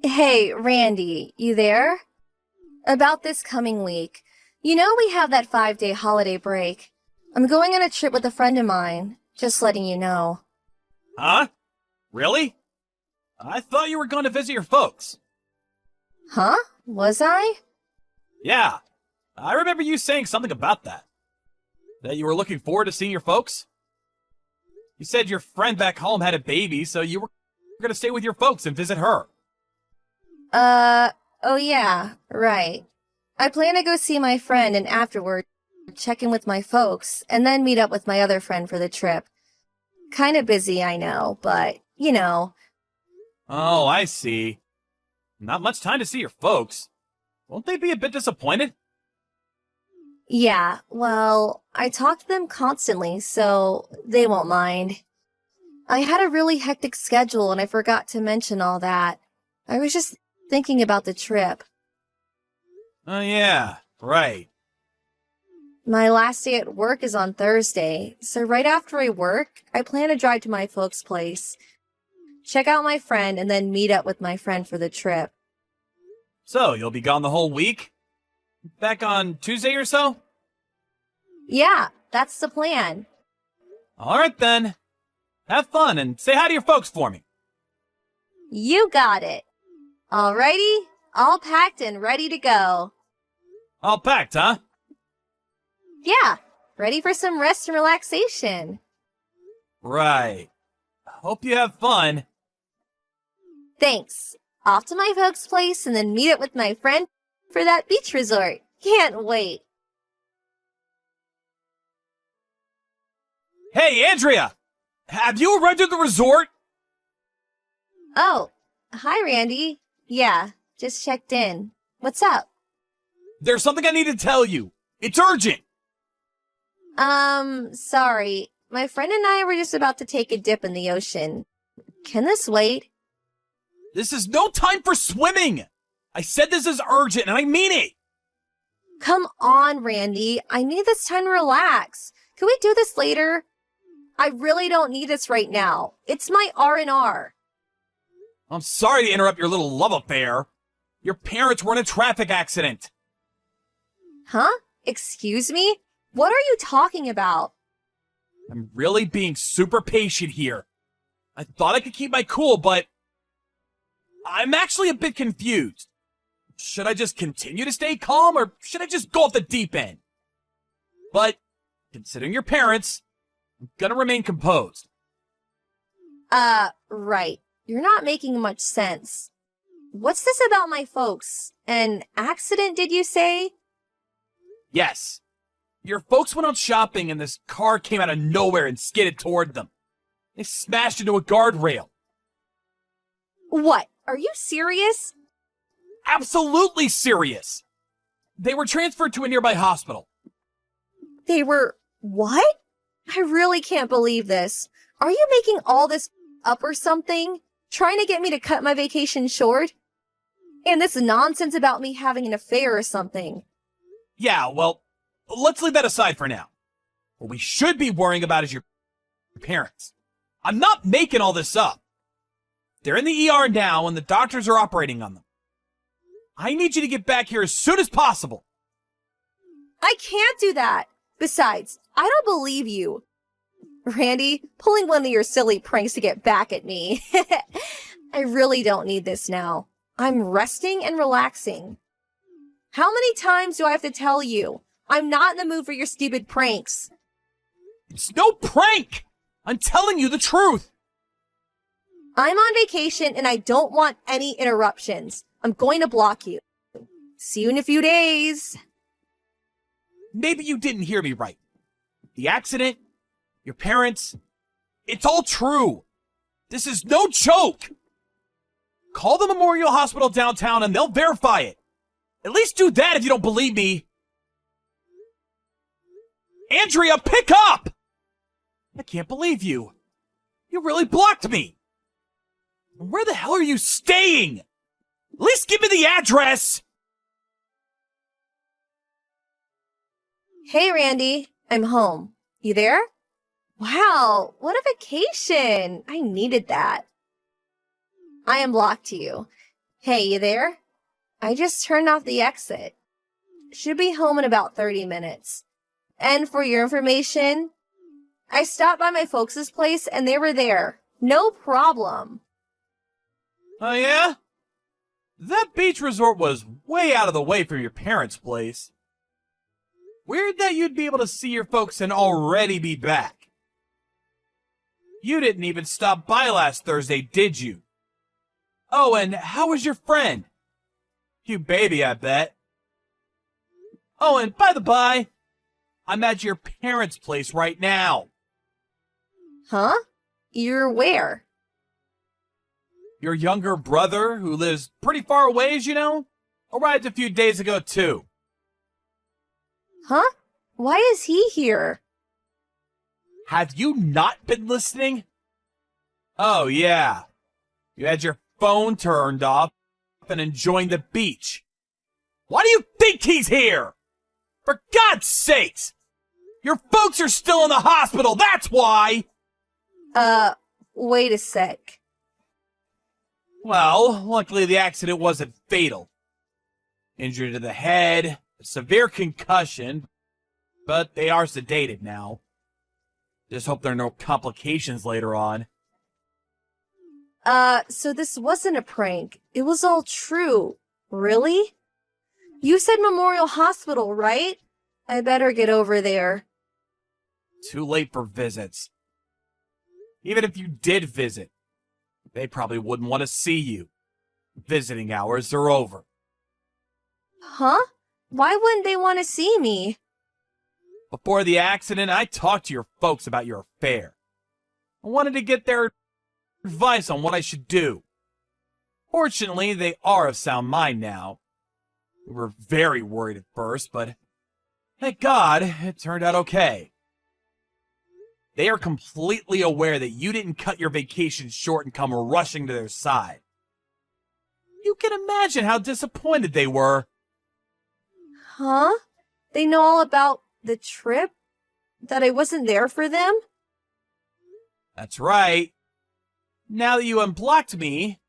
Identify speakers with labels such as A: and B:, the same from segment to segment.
A: Hey, Randy, you there? About this coming week. You know we have that 5-day holiday break. I'm going on a trip with a friend of mine. Just letting you know.
B: Huh? Really? I thought you were going to visit your folks.
A: Huh? Was I?
B: Yeah, I remember you saying something about that. That you were looking forward to seeing your folks? You said your friend back home had a baby, so you were going to stay with your folks and visit her.
A: Oh yeah, right. I plan to go see my friend and afterward check in with my folks and then meet up with my other friend for the trip. Kinda busy, I know, but, you know.
B: Oh, I see. Not much time to see your folks. Won't they be a bit disappointed?
A: Yeah, well, I talk to them constantly, so they won't mind. I had a really hectic schedule and I forgot to mention all that. I was just thinking about the trip.
B: Oh, yeah, right.
A: My last day at work is on Thursday, so right after I work, I plan to drive to my folks' place, check out my friend, and then meet up with my friend for the trip.
B: So, you'll be gone the whole week? Back on Tuesday or so?
A: Yeah, that's the plan.
B: Alright then. Have fun and say hi to your folks for me.
A: You got it. Alrighty, all packed and ready to go.
B: All packed, huh?
A: Yeah, ready for some rest and relaxation.
B: Right. Hope you have fun.
A: Thanks. Off to my folks' place and then meet up with my friend for that beach resort. Can't wait.
B: Hey, Andrea! Have you arrived at the resort?
A: Oh, hi, Randy. Yeah, just checked in. What's up?
B: There's something I need to tell you. It's urgent!
A: Sorry. My friend and I were just about to take a dip in the ocean. Can this wait?
B: This is no time for swimming! I said this is urgent and I mean it!
A: Come on, Randy. I need this time to relax. Can we do this later? I really don't need this right now. It's my R&R.
B: I'm sorry to interrupt your little love affair. Your parents were in a traffic accident.
A: Huh? Excuse me? What are you talking about?
B: I'm really being super patient here. I thought I could keep my cool, but I'm actually a bit confused. Should I just continue to stay calm, or should I just go off the deep end? But, considering your parents, I'm gonna remain composed.
A: Right. You're not making much sense. What's this about my folks? An accident, did you say?
B: Yes. Your folks went out shopping and this car came out of nowhere and skidded toward them. They smashed into a guardrail.
A: What? Are you serious?
B: Absolutely serious. They were transferred to a nearby hospital.
A: They were... What? I really can't believe this. Are you making all this up or something? Trying to get me to cut my vacation short? And this nonsense about me having an affair or something.
B: Yeah, well, let's leave that aside for now. What we should be worrying about is your parents. I'm not making all this up. They're in the ER now and the doctors are operating on them. I need you to get back here as soon as possible.
A: I can't do that. Besides, I don't believe you. Randy, pulling one of your silly pranks to get back at me. I really don't need this now. I'm resting and relaxing. How many times do I have to tell you? I'm not in the mood for your stupid pranks.
B: It's no prank! I'm telling you the truth!
A: I'm on vacation and I don't want any interruptions. I'm going to block you. See you in a few days.
B: Maybe you didn't hear me right. The accident, your parents, it's all true. This is no joke. Call the Memorial Hospital downtown and they'll verify it. At least do that if you don't believe me. Andrea, pick up! I can't believe you. You really blocked me. Where the hell are you staying? At least give me the address.
A: Hey, Randy. I'm home. You there? Wow, what a vacation. I needed that. I am blocked to you. Hey, you there? I just turned off the exit. Should be home in about 30 minutes. And for your information, I stopped by my folks' place and they were there. No problem.
B: Oh yeah? That beach resort was way out of the way from your parents' place. Weird that you'd be able to see your folks and already be back. You didn't even stop by last Thursday, did you? Oh, and how was your friend? Cute baby, I bet. Oh, and by the by, I'm at your parents' place right now.
A: Huh? You're where?
B: Your younger brother, who lives pretty far away, as you know, arrived a few days ago, too.
A: Huh? Why is he here?
B: Have you not been listening? Oh, yeah. You had your phone turned off and enjoying the beach. Why do you think he's here? For God's sakes! Your folks are still in the hospital, that's why!
A: Wait a sec.
B: Well, luckily the accident wasn't fatal. Injury to the head, a severe concussion, but they are sedated now. Just hope there are no complications later on.
A: So this wasn't a prank. It was all true. Really? You said Memorial Hospital, right? I better get over there.
B: Too late for visits. Even if you did visit, they probably wouldn't want to see you. Visiting hours are over.
A: Huh? Why wouldn't they want to see me?
B: Before the accident, I talked to your folks about your affair. I wanted to get their advice on what I should do. Fortunately, they are of sound mind now. We were very worried at first, but thank God it turned out okay. They are completely aware that you didn't cut your vacation short and come rushing to their side. You can imagine how disappointed they were.
A: Huh? They know all about the trip? That I wasn't there for them?
B: That's right. Now that you unblocked me,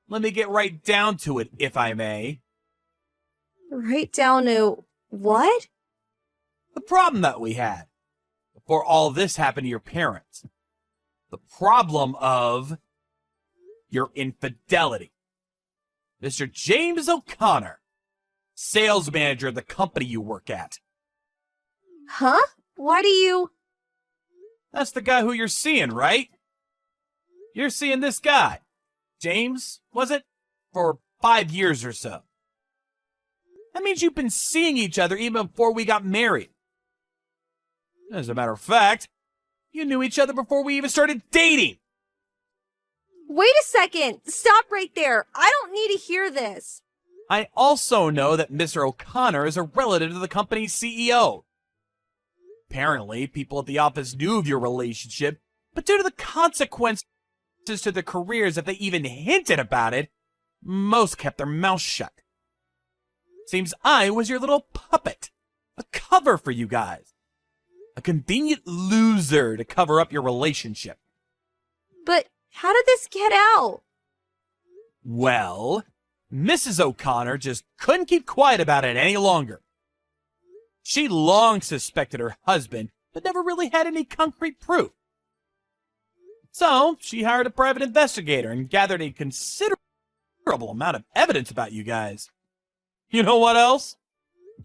B: let me get right down to it, if I may.
A: Right down to what?
B: The problem that we had before all this happened to your parents. The problem of your infidelity. Mr. James O'Connor, sales manager of the company you work at.
A: Huh? Why do you...
B: That's the guy who you're seeing, right? You're seeing this guy. James, was it? For 5 years or so. That means you've been seeing each other even before we got married. As a matter of fact, you knew each other before we even started dating.
A: Wait a second! Stop right there! I don't need to hear this!
B: I also know that Mr. O'Connor is a relative to the company's CEO. Apparently, people at the office knew of your relationship, but due to the consequences to their careers, if they even hinted about it, most kept their mouths shut. Seems I was your little puppet, a cover for you guys. A convenient loser to cover up your relationship.
A: But how did this get out?
B: Well, Mrs. O'Connor just couldn't keep quiet about it any longer. She long suspected her husband, but never really had any concrete proof. So, she hired a private investigator and gathered a considerable amount of evidence about you guys. You know what else?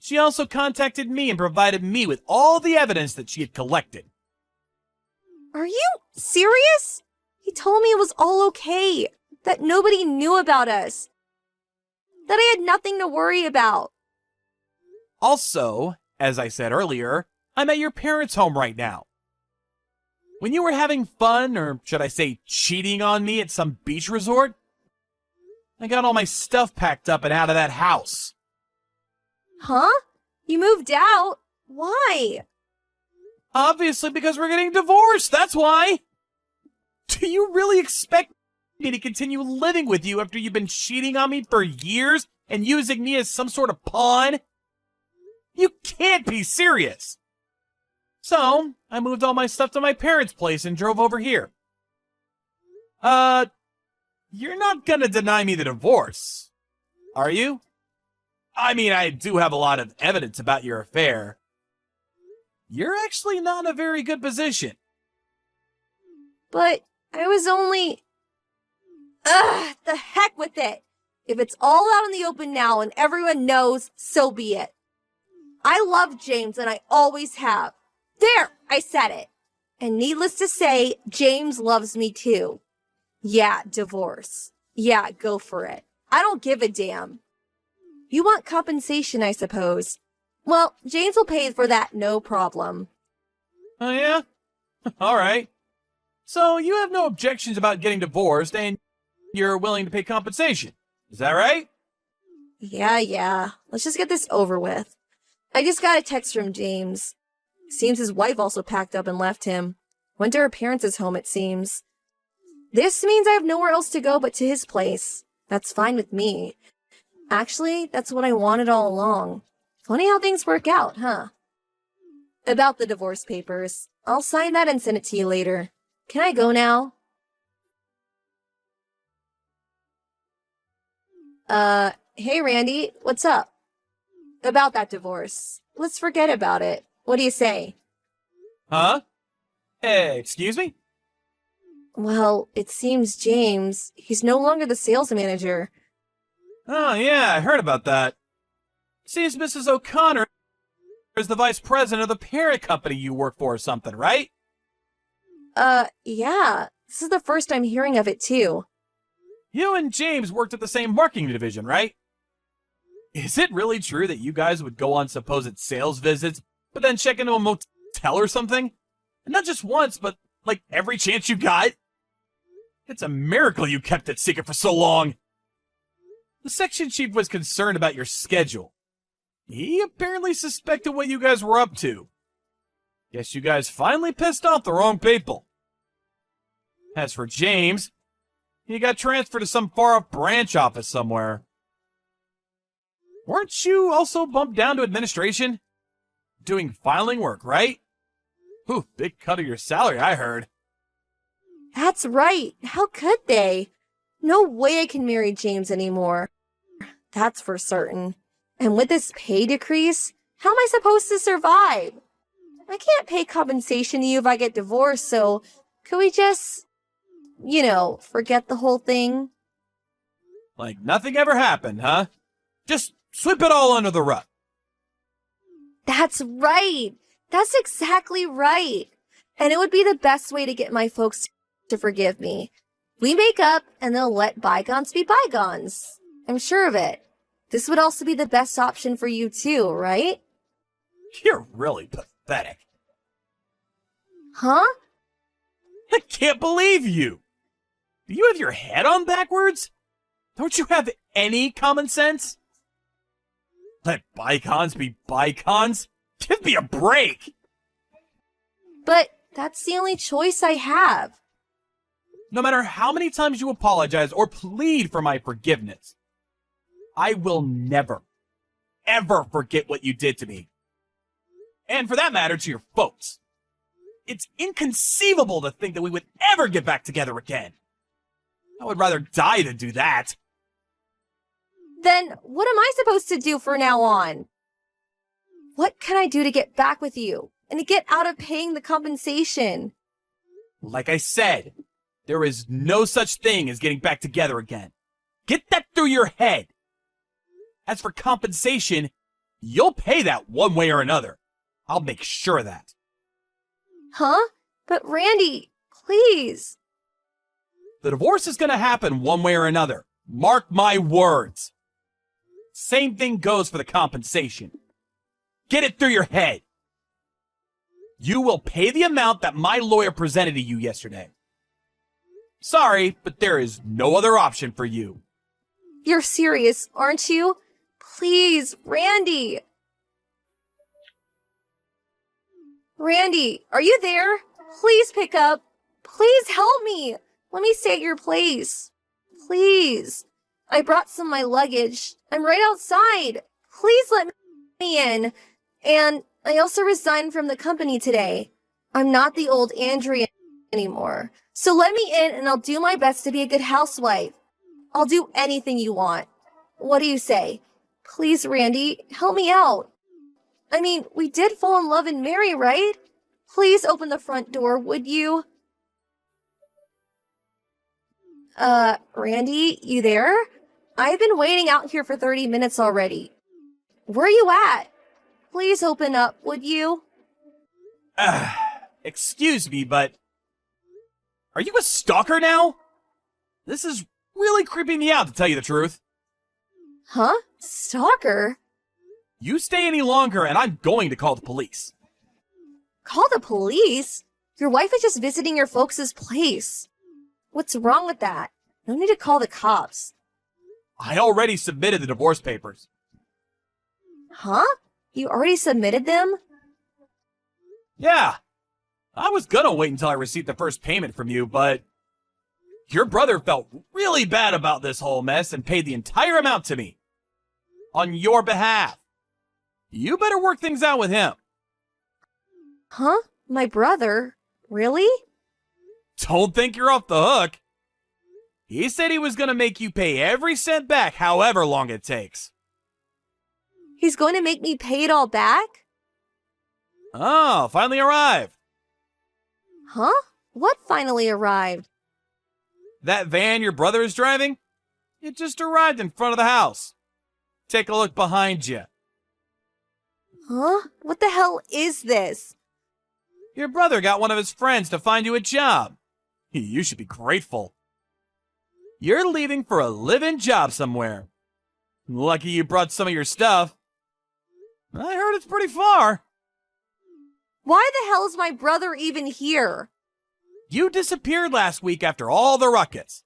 B: She also contacted me and provided me with all the evidence that she had collected.
A: Are you serious? He told me it was all okay, that nobody knew about us, that I had nothing to worry about.
B: Also, as I said earlier, I'm at your parents' home right now. When you were having fun, or should I say cheating on me at some beach resort, I got all my stuff packed up and out of that house.
A: Huh? You moved out? Why?
B: Obviously because we're getting divorced, that's why! Do you really expect me to continue living with you after you've been cheating on me for years and using me as some sort of pawn? You can't be serious! So, I moved all my stuff to my parents' place and drove over here. You're not gonna deny me the divorce, Are you? I mean, I do have a lot of evidence about your affair. You're actually not in a very good position.
A: But I was only... Ugh, the heck with it. If it's all out in the open now and everyone knows, so be it. I love James and I always have. There, I said it. And needless to say, James loves me too. Yeah, divorce. Yeah, go for it. I don't give a damn. You want compensation, I suppose. Well, James will pay for that, no problem.
B: Oh, yeah? All right. So you have no objections about getting divorced and you're willing to pay compensation. Is that right?
A: Yeah. Let's just get this over with. I just got a text from James. Seems his wife also packed up and left him. Went to her parents' home, it seems. This means I have nowhere else to go but to his place. That's fine with me. Actually, that's what I wanted all along. Funny how things work out, huh? About the divorce papers. I'll sign that and send it to you later. Can I go now? Hey Randy, what's up? About that divorce. Let's forget about it. What do you say?
B: Huh? Hey, excuse me?
A: Well, it seems James, he's no longer the sales manager.
B: Oh, yeah, I heard about that. Seems Mrs. O'Connor is the vice president of the parent company you work for or something, right?
A: Yeah. This is the first I'm hearing of it, too.
B: You and James worked at the same marketing division, right? Is it really true that you guys would go on supposed sales visits, but then check into a motel or something? And not just once, but like every chance you got? It's a miracle you kept it secret for so long. The section chief was concerned about your schedule. He apparently suspected what you guys were up to. Guess you guys finally pissed off the wrong people. As for James, he got transferred to some far-off branch office somewhere. Weren't you also bumped down to administration? Doing filing work, right? Ooh, big cut of your salary, I heard.
A: That's right. How could they? No way I can marry James anymore. That's for certain. And with this pay decrease, how am I supposed to survive? I can't pay compensation to you if I get divorced, so could we just, forget the whole thing?
B: Like nothing ever happened, huh? Just sweep it all under the rug.
A: That's right. That's exactly right. And it would be the best way to get my folks to forgive me. We make up and they'll let bygones be bygones. I'm sure of it. This would also be the best option for you too, right?
B: You're really pathetic.
A: Huh?
B: I can't believe you. Do you have your head on backwards? Don't you have any common sense? Let bygones be bygones? Give me a break!
A: But that's the only choice I have.
B: No matter how many times you apologize or plead for my forgiveness, I will never, ever forget what you did to me. And for that matter, to your folks. It's inconceivable to think that we would ever get back together again. I would rather die than do that.
A: Then what am I supposed to do from now on? What can I do to get back with you and to get out of paying the compensation?
B: Like I said, there is no such thing as getting back together again. Get that through your head. As for compensation, you'll pay that one way or another. I'll make sure of that.
A: Huh? But Randy, please.
B: The divorce is going to happen one way or another. Mark my words. Same thing goes for the compensation. Get it through your head. You will pay the amount that my lawyer presented to you yesterday. Sorry, but there is no other option for you.
A: You're serious, aren't you? Please, Randy. Randy, are you there? Please pick up. Please help me. Let me stay at your place. Please. I brought some of my luggage. I'm right outside. Please let me in. And I also resigned from the company today. I'm not the old Andrea anymore. So let me in and I'll do my best to be a good housewife. I'll do anything you want. What do you say? Please, Randy, help me out. I mean, we did fall in love and marry, right? Please open the front door, would you? Randy, you there? I've been waiting out here for 30 minutes already. Where are you at? Please open up, would you?
B: Excuse me, but... Are you a stalker now? This is really creeping me out, to tell you the truth.
A: Huh? Stalker?
B: You stay any longer and I'm going to call the police.
A: Call the police? Your wife is just visiting your folks' place. What's wrong with that? No need to call the cops.
B: I already submitted the divorce papers.
A: Huh? You already submitted them?
B: Yeah. I was gonna wait until I received the first payment from you, but... Your brother felt really bad about this whole mess and paid the entire amount to me. On your behalf. You better work things out with him.
A: Huh? My brother? Really?
B: Don't think you're off the hook. He said he was gonna make you pay every cent back, however long it takes.
A: He's going to make me pay it all back?
B: Oh, finally arrived.
A: Huh? What finally arrived?
B: That van your brother is driving? It just arrived in front of the house. Take a look behind you.
A: Huh? What the hell is this?
B: Your brother got one of his friends to find you a job. You should be grateful. You're leaving for a live-in job somewhere. Lucky you brought some of your stuff. I heard it's pretty far.
A: Why the hell is my brother even here?
B: You disappeared last week after all the ruckus.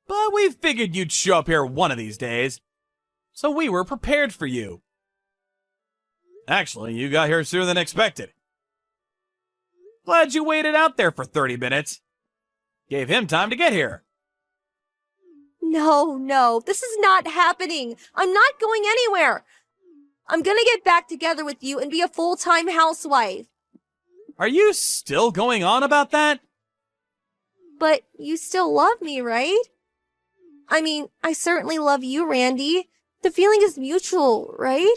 B: But we figured you'd show up here one of these days. So we were prepared for you. Actually, you got here sooner than expected. Glad you waited out there for 30 minutes. Gave him time to get here.
A: No, this is not happening. I'm not going anywhere. I'm gonna get back together with you and be a full-time housewife.
B: Are you still going on about that?
A: But you still love me, right? I mean, I certainly love you, Randy. The feeling is mutual, right?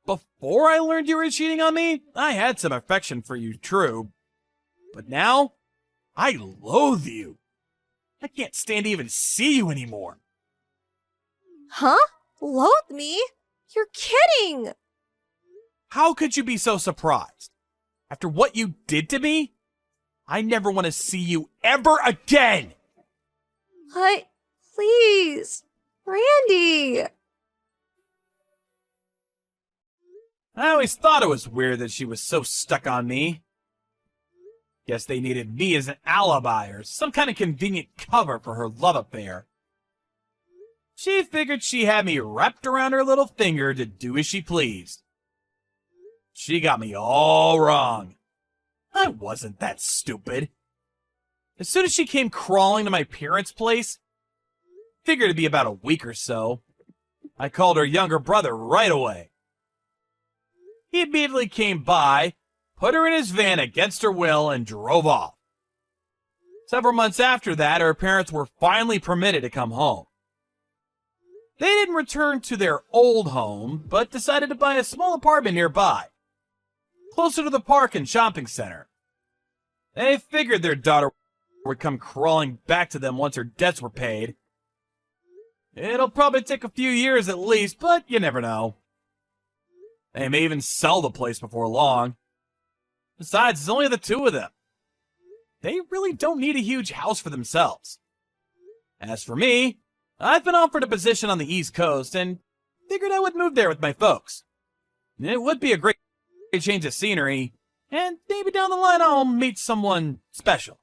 B: Before I learned you were cheating on me, I had some affection for you, true. But now, I loathe you. I can't stand to even see you anymore.
A: Huh? Loathe me? You're kidding!
B: How could you be so surprised? After what you did to me, I never want to see you ever again!
A: Please, Randy!
B: I always thought it was weird that she was so stuck on me. Guess they needed me as an alibi or some kind of convenient cover for her love affair. She figured she had me wrapped around her little finger to do as she pleased. She got me all wrong. I wasn't that stupid. As soon as she came crawling to my parents' place, figured it'd be about a week or so, I called her younger brother right away. He immediately came by, put her in his van against her will, and drove off. Several months after that, her parents were finally permitted to come home. They didn't return to their old home, but decided to buy a small apartment nearby, closer to the park and shopping center. They figured their daughter would come crawling back to them once her debts were paid. It'll probably take a few years at least, but you never know. They may even sell the place before long. Besides, it's only the two of them. They really don't need a huge house for themselves. As for me, I've been offered a position on the East Coast and figured I would move there with my folks. It would be a great change of scenery, and maybe down the line I'll meet someone special.